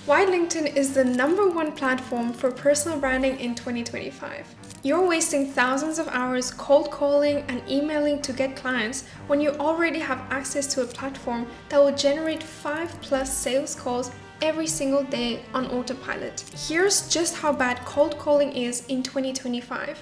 Why LinkedIn is the #1 platform for personal branding in 2025. You're wasting thousands of hours cold calling and emailing to get clients when you already have access to a platform that will generate 5+ sales calls every single day on autopilot. Here's just how bad cold calling is in 2025.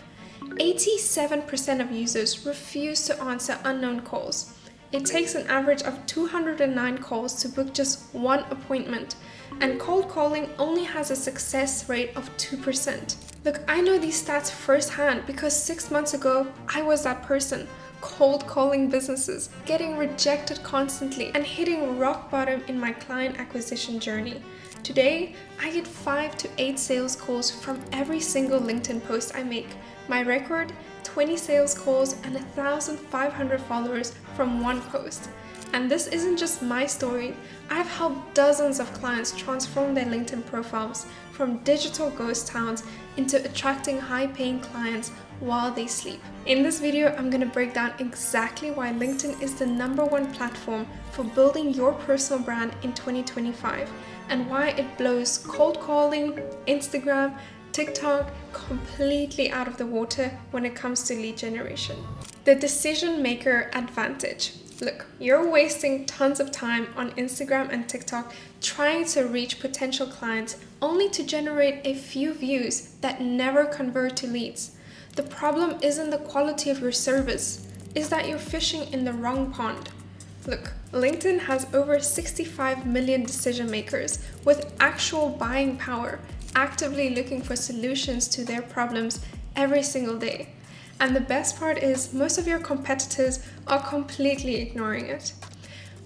87% of users refuse to answer unknown calls. It takes an average of 209 calls to book just one appointment, and cold calling only has a success rate of 2%. Look, I know these stats firsthand because 6 months ago, I was that person, cold calling businesses, getting rejected constantly, and hitting rock bottom in my client acquisition journey. Today, I get 5 to 8 sales calls from every single LinkedIn post I make. My record, 20 sales calls and 1,500 followers from one post. And this isn't just my story. I've helped dozens of clients transform their LinkedIn profiles from digital ghost towns into attracting high-paying clients while they sleep. In this video, I'm going to break down exactly why LinkedIn is the #1 platform for building your personal brand in 2025 and why it blows cold calling, Instagram, TikTok completely out of the water when it comes to lead generation. The decision maker advantage. Look, you're wasting tons of time on Instagram and TikTok trying to reach potential clients only to generate a few views that never convert to leads. The problem isn't the quality of your service, it's that you're fishing in the wrong pond. Look, LinkedIn has over 65 million decision makers with actual buying power, actively looking for solutions to their problems every single day. And the best part is most of your competitors are completely ignoring it.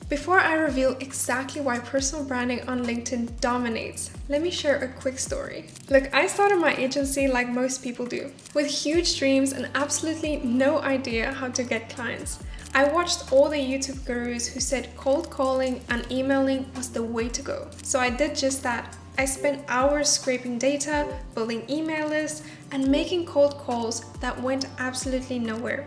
Before I reveal exactly why personal branding on LinkedIn dominates, let me share a quick story. Look, I started my agency like most people do, with huge dreams and absolutely no idea how to get clients. I watched all the YouTube gurus who said cold calling and emailing was the way to go. So I did just that. I spent hours scraping data, building email lists, and making cold calls that went absolutely nowhere.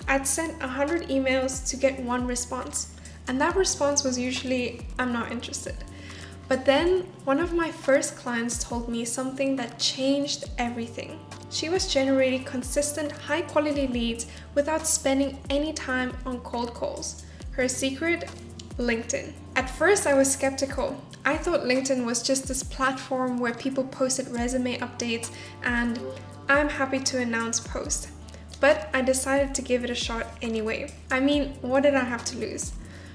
I'd sent 100 emails to get one response, and that response was usually, "I'm not interested." But then one of my first clients told me something that changed everything. She was generating consistent, high-quality leads without spending any time on cold calls. Her secret? LinkedIn. At first, I was skeptical. I thought LinkedIn was just this platform where people posted resume updates and "I'm happy to announce" post. But I decided to give it a shot anyway. I mean, what did I have to lose?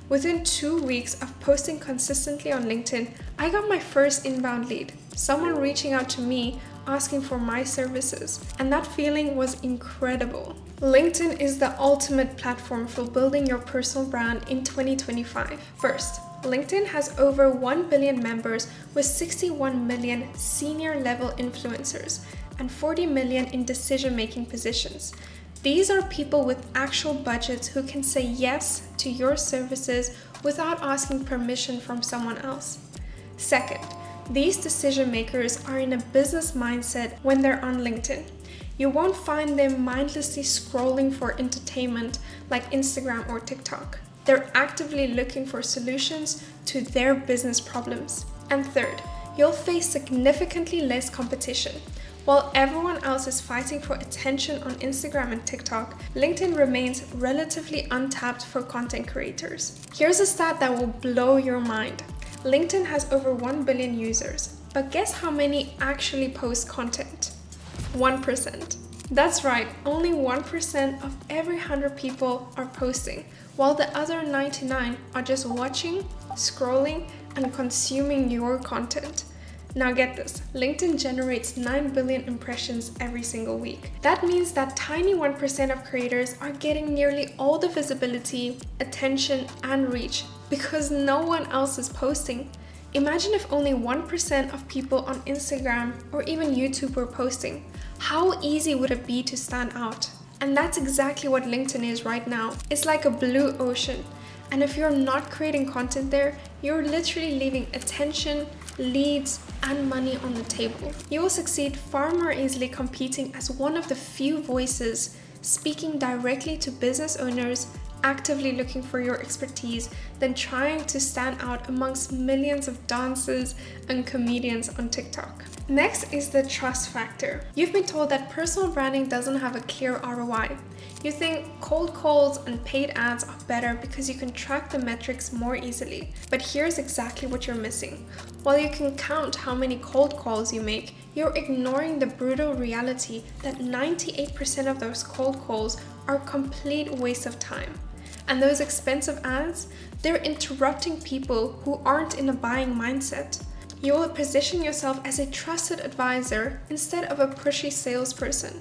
Within 2 weeks of posting consistently on LinkedIn, I got my first inbound lead, someone reaching out to me asking for my services, and that feeling was incredible. LinkedIn is the ultimate platform for building your personal brand in 2025. First, LinkedIn has over 1 billion members with 61 million senior level influencers and 40 million in decision-making positions. These are people with actual budgets who can say yes to your services without asking permission from someone else. Second, these decision makers are in a business mindset when they're on LinkedIn. You won't find them mindlessly scrolling for entertainment like Instagram or TikTok. They're actively looking for solutions to their business problems. And third, you'll face significantly less competition. While everyone else is fighting for attention on Instagram and TikTok, LinkedIn remains relatively untapped for content creators. Here's a stat that will blow your mind. LinkedIn has over 1 billion users, but guess how many actually post content? 1%. That's right, only 1% of every 100 people are posting, while the other 99 are just watching, scrolling, and consuming your content. Now get this, LinkedIn generates 9 billion impressions every single week. That means that tiny 1% of creators are getting nearly all the visibility, attention, and reach because no one else is posting. Imagine if only 1% of people on Instagram or even YouTube were posting. How easy would it be to stand out? And that's exactly what LinkedIn is right now. It's like a blue ocean. And if you're not creating content there, you're literally leaving attention, leads, and money on the table. You will succeed far more easily competing as one of the few voices speaking directly to business owners actively looking for your expertise than trying to stand out amongst millions of dancers and comedians on TikTok. Next is the trust factor. You've been told that personal branding doesn't have a clear ROI. You think cold calls and paid ads are better because you can track the metrics more easily. But here's exactly what you're missing. While you can count how many cold calls you make, you're ignoring the brutal reality that 98% of those cold calls are a complete waste of time. And those expensive ads, they're interrupting people who aren't in a buying mindset. You will position yourself as a trusted advisor instead of a pushy salesperson.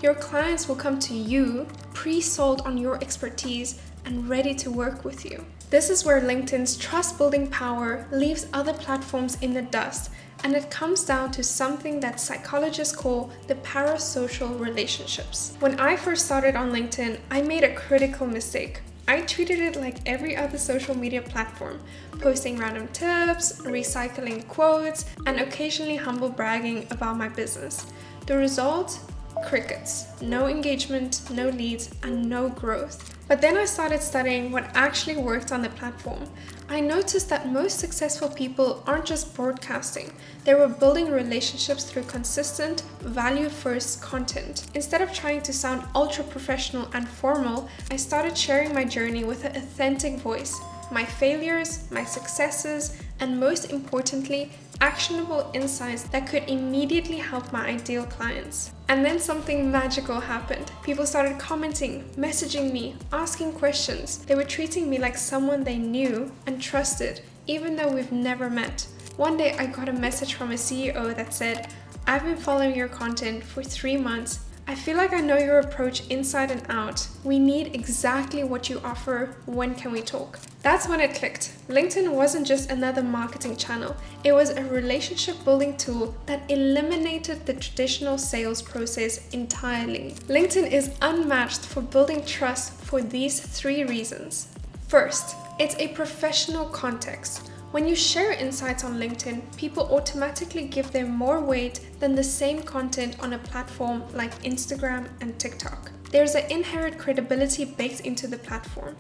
Your clients will come to you, pre-sold on your expertise and ready to work with you. This is where LinkedIn's trust-building power leaves other platforms in the dust, and it comes down to something that psychologists call the parasocial relationships. When I first started on LinkedIn, I made a critical mistake. I treated it like every other social media platform, posting random tips, recycling quotes, and occasionally humble bragging about my business. The result? Crickets. No engagement, no leads, and no growth. But then I started studying what actually worked on the platform. I noticed that most successful people aren't just broadcasting, they were building relationships through consistent, value-first content. Instead of trying to sound ultra-professional and formal, I started sharing my journey with an authentic voice, my failures, my successes, and most importantly, actionable insights that could immediately help my ideal clients. And then something magical happened. People started commenting, messaging me, asking questions. They were treating me like someone they knew and trusted, even though we've never met. One day I got a message from a CEO that said, "I've been following your content for 3 months. I feel like I know your approach inside and out. We need exactly what you offer. When can we talk?" That's when it clicked. LinkedIn wasn't just another marketing channel. It was a relationship building tool that eliminated the traditional sales process entirely. LinkedIn is unmatched for building trust for these 3 reasons. First, it's a professional context. When you share insights on LinkedIn, people automatically give them more weight than the same content on a platform like Instagram and TikTok. There's an inherent credibility baked into the platform.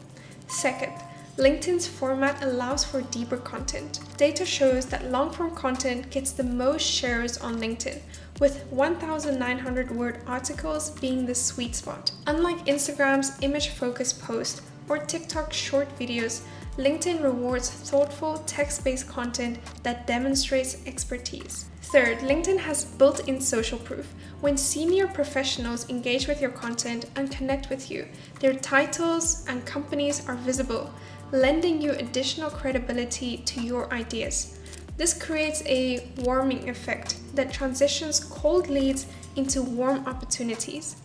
Second, LinkedIn's format allows for deeper content. Data shows that long-form content gets the most shares on LinkedIn, with 1,900-word articles being the sweet spot. Unlike Instagram's image-focused post or TikTok's short videos, LinkedIn rewards thoughtful, text-based content that demonstrates expertise. Third, LinkedIn has built-in social proof. When senior professionals engage with your content and connect with you, their titles and companies are visible, lending you additional credibility to your ideas. This creates a warming effect that transitions cold leads into warm opportunities.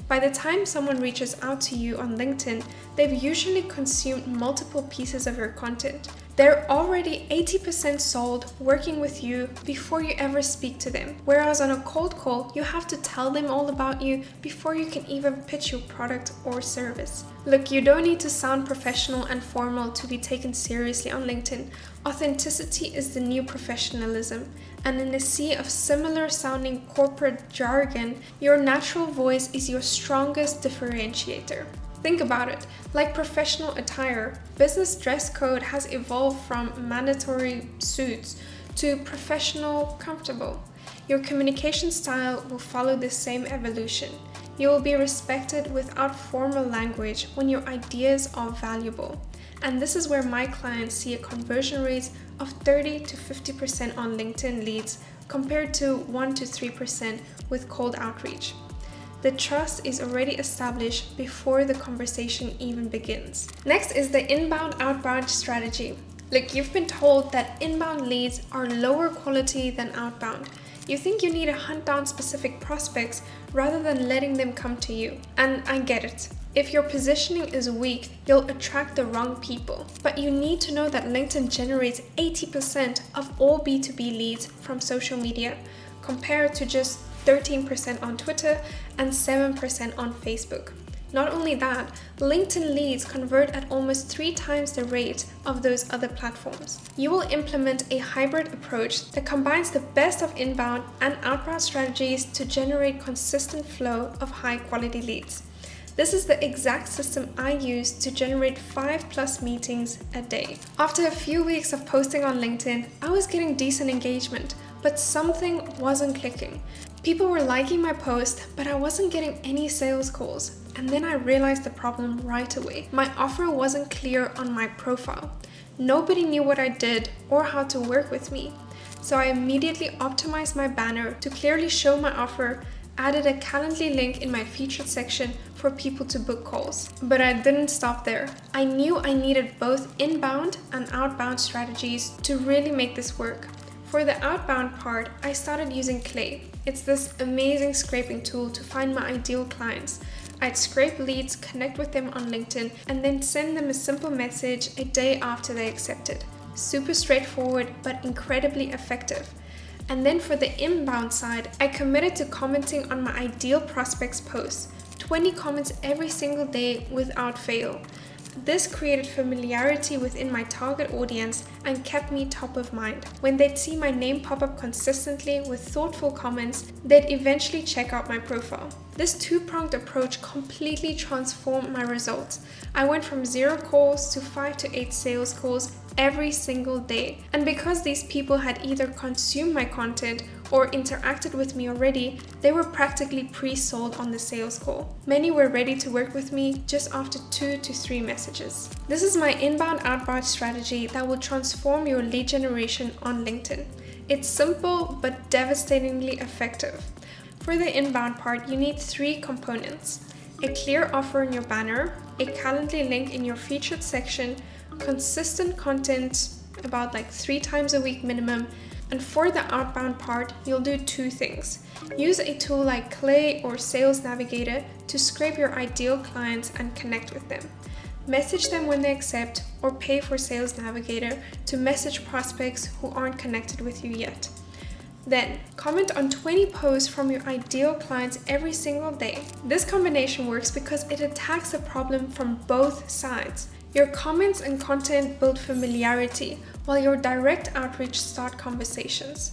By the time someone reaches out to you on LinkedIn, they've usually consumed multiple pieces of your content. They're already 80% sold working with you before you ever speak to them. Whereas on a cold call, you have to tell them all about you before you can even pitch your product or service. Look, you don't need to sound professional and formal to be taken seriously on LinkedIn. Authenticity is the new professionalism. And in a sea of similar sounding corporate jargon, your natural voice is your strongest differentiator. Think about it, like professional attire, business dress code has evolved from mandatory suits to professional comfortable. Your communication style will follow the same evolution. You will be respected without formal language when your ideas are valuable. And this is where my clients see a conversion rate of 30 to 50% on LinkedIn leads compared to 1 to 3% with cold outreach. The trust is already established before the conversation even begins. Next is the inbound-outbound strategy. Look, you've been told that inbound leads are lower quality than outbound. You think you need to hunt down specific prospects rather than letting them come to you. And I get it. If your positioning is weak, you'll attract the wrong people. But you need to know that LinkedIn generates 80% of all B2B leads from social media, compared to just 13% on Twitter and 7% on Facebook. Not only that, LinkedIn leads convert at almost 3 times the rate of those other platforms. You will implement a hybrid approach that combines the best of inbound and outbound strategies to generate consistent flow of high-quality leads. This is the exact system I use to generate 5+ meetings a day. After a few weeks of posting on LinkedIn, I was getting decent engagement, but something wasn't clicking. People were liking my post, but I wasn't getting any sales calls. And then I realized the problem right away. My offer wasn't clear on my profile. Nobody knew what I did or how to work with me. So I immediately optimized my banner to clearly show my offer, added a Calendly link in my featured section for people to book calls. But I didn't stop there. I knew I needed both inbound and outbound strategies to really make this work. For the outbound part, I started using Clay. It's this amazing scraping tool to find my ideal clients. I'd scrape leads, connect with them on LinkedIn, and then send them a simple message a day after they accepted. Super straightforward, but incredibly effective. And then for the inbound side, I committed to commenting on my ideal prospects' posts, 20 comments every single day without fail. This created familiarity within my target audience and kept me top of mind. When they'd see my name pop up consistently with thoughtful comments, they'd eventually check out my profile. This two-pronged approach completely transformed my results. I went from 0 calls to 5 to 8 sales calls every single day. And because these people had either consumed my content or interacted with me already, they were practically pre-sold on the sales call. Many were ready to work with me just after 2 to 3 messages. This is my inbound-outbound strategy that will transform your lead generation on LinkedIn. It's simple but devastatingly effective. For the inbound part, you need 3 components: a clear offer in your banner, a Calendly link in your featured section, consistent content about 3 times a week minimum. And for the outbound part, you'll do 2 things. Use a tool like Clay or Sales Navigator to scrape your ideal clients and connect with them. Message them when they accept, or pay for Sales Navigator to message prospects who aren't connected with you yet. Then, comment on 20 posts from your ideal clients every single day. This combination works because it attacks the problem from both sides. Your comments and content build familiarity, while your direct outreach start conversations.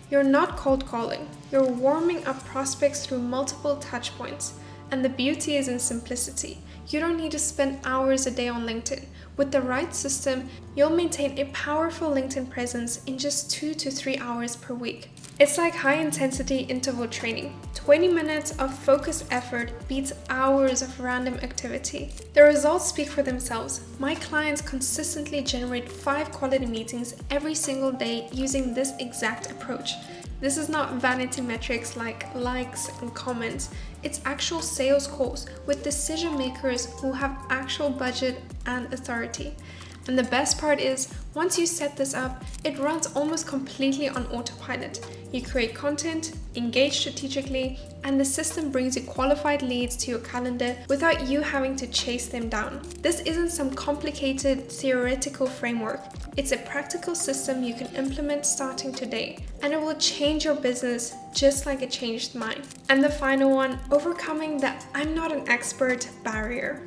You're not cold calling, you're warming up prospects through multiple touch points. And the beauty is in simplicity. You don't need to spend hours a day on LinkedIn. With the right system, you'll maintain a powerful LinkedIn presence in just 2 to 3 hours per week. It's like high-intensity interval training. 20 minutes of focused effort beats hours of random activity. The results speak for themselves. My clients consistently generate 5 quality meetings every single day using this exact approach. This is not vanity metrics like likes and comments. It's actual sales calls with decision makers who have actual budget and authority. And the best part is, once you set this up, it runs almost completely on autopilot. You create content, engage strategically, and the system brings you qualified leads to your calendar without you having to chase them down. This isn't some complicated theoretical framework. It's a practical system you can implement starting today, and it will change your business just like it changed mine. And the final one, overcoming the "I'm not an expert" barrier.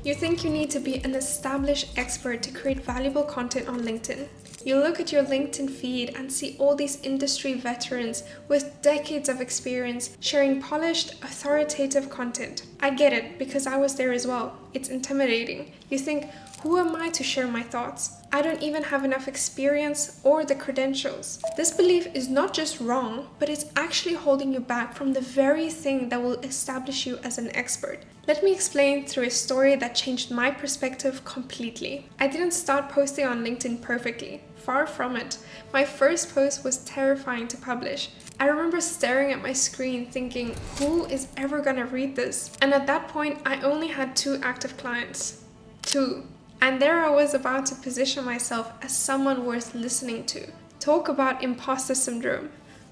You think you need to be an established expert to create valuable content on LinkedIn. You look at your LinkedIn feed and see all these industry veterans with decades of experience sharing polished, authoritative content. I get it, because I was there as well. It's intimidating. You think, who am I to share my thoughts? I don't even have enough experience or the credentials. This belief is not just wrong, but it's actually holding you back from the very thing that will establish you as an expert. Let me explain through a story that changed my perspective completely. I didn't start posting on LinkedIn perfectly. Far from it. My first post was terrifying to publish. I remember staring at my screen thinking, who is ever gonna read this? And at that point, I only had 2 active clients. 2. And there I was about to position myself as someone worth listening to. Talk about imposter syndrome.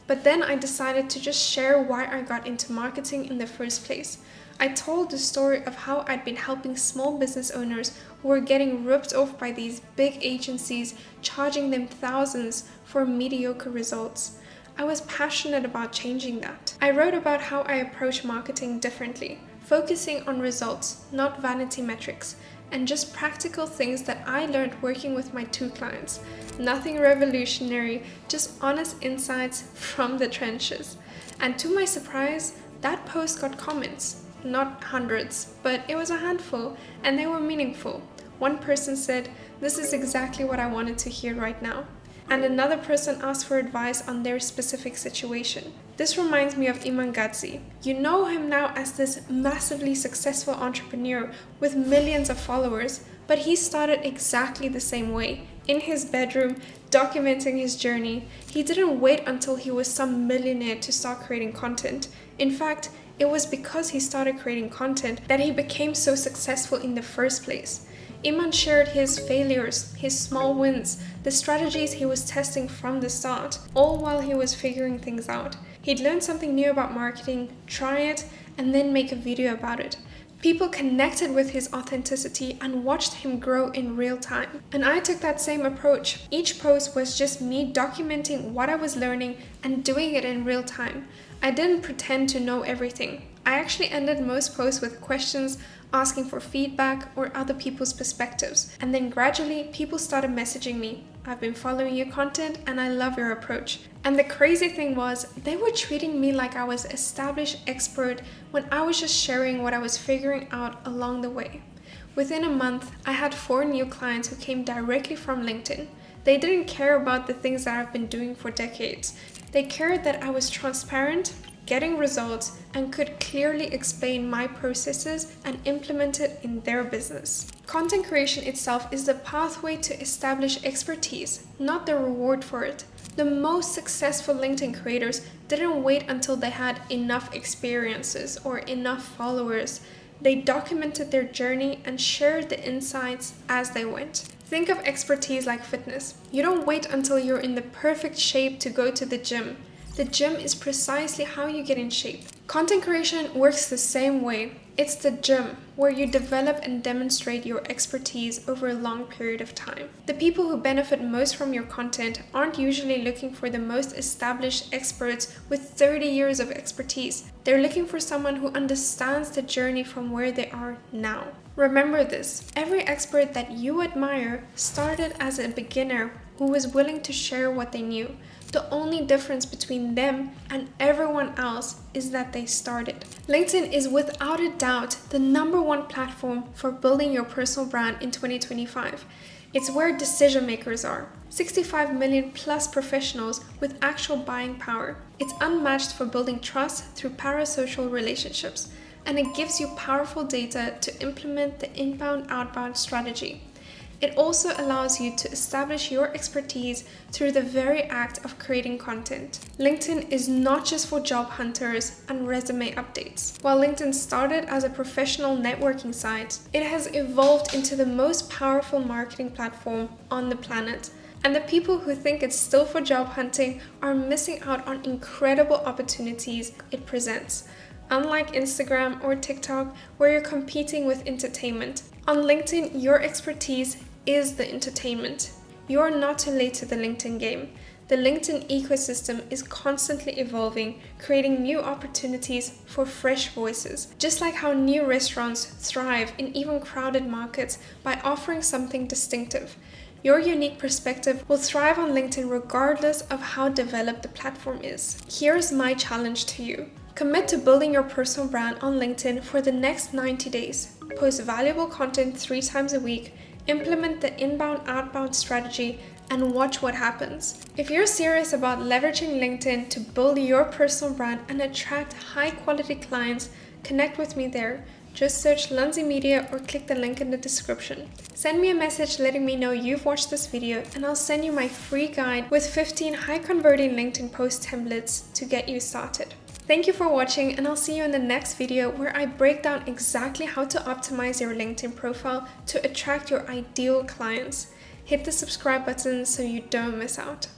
But then I decided to just share why I got into marketing in the first place. I told the story of how I'd been helping small business owners who were getting ripped off by these big agencies, charging them thousands for mediocre results. I was passionate about changing that. I wrote about how I approach marketing differently, focusing on results, not vanity metrics, and just practical things that I learned working with my 2 clients. Nothing revolutionary, just honest insights from the trenches. And to my surprise, that post got comments. not hundreds, but it was a handful, and they were meaningful. One person said, "This is exactly what I wanted to hear right now." And another person asked for advice on their specific situation. This reminds me of Iman Gadzi. You know him now as this massively successful entrepreneur with millions of followers, but he started exactly the same way, in his bedroom, documenting his journey. He didn't wait until he was some millionaire to start creating content. In fact, it was because he started creating content that he became so successful in the first place. Iman shared his failures, his small wins, the strategies he was testing from the start, all while he was figuring things out. He'd learn something new about marketing, try it, and then make a video about it. People connected with his authenticity and watched him grow in real time. And I took that same approach. Each post was just me documenting what I was learning and doing it in real time. I didn't pretend to know everything. I actually ended most posts with questions, asking for feedback or other people's perspectives. And then gradually, people started messaging me. "I've been following your content and I love your approach." And the crazy thing was, they were treating me like I was an established expert when I was just sharing what I was figuring out along the way. Within a month, I had 4 new clients who came directly from LinkedIn. They didn't care about the things that I've been doing for decades. They cared that I was transparent, getting results, and could clearly explain my processes and implement it in their business. Content creation itself is the pathway to establish expertise, not the reward for it. The most successful LinkedIn creators didn't wait until they had enough experiences or enough followers. They documented their journey and shared the insights as they went. Think of expertise like fitness. You don't wait until you're in the perfect shape to go to the gym. The gym is precisely how you get in shape. Content creation works the same way. It's the gym where you develop and demonstrate your expertise over a long period of time. The people who benefit most from your content aren't usually looking for the most established experts with 30 years of expertise. They're looking for someone who understands the journey from where they are now. Remember this, every expert that you admire started as a beginner who was willing to share what they knew. The only difference between them and everyone else is that they started. LinkedIn is without a doubt the #1 platform for building your personal brand in 2025. It's where decision makers are. 65 million plus professionals with actual buying power. It's unmatched for building trust through parasocial relationships, and it gives you powerful data to implement the inbound-outbound strategy. It also allows you to establish your expertise through the very act of creating content. LinkedIn is not just for job hunters and resume updates. While LinkedIn started as a professional networking site, it has evolved into the most powerful marketing platform on the planet. And the people who think it's still for job hunting are missing out on incredible opportunities it presents. Unlike Instagram or TikTok, where you're competing with entertainment, on LinkedIn, your expertise is the entertainment. You're not too late to the LinkedIn game. The LinkedIn ecosystem is constantly evolving, creating new opportunities for fresh voices. Just like how new restaurants thrive in even crowded markets by offering something distinctive. Your unique perspective will thrive on LinkedIn regardless of how developed the platform is. Here's my challenge to you. Commit to building your personal brand on LinkedIn for the next 90 days. Post valuable content 3 times a week, implement the inbound-outbound strategy, and watch what happens. If you're serious about leveraging LinkedIn to build your personal brand and attract high-quality clients, connect with me there. Just search Lunzi Media or click the link in the description. Send me a message letting me know you've watched this video, and I'll send you my free guide with 15 high-converting LinkedIn post templates to get you started. Thank you for watching, and I'll see you in the next video where I break down exactly how to optimize your LinkedIn profile to attract your ideal clients. Hit the subscribe button so you don't miss out.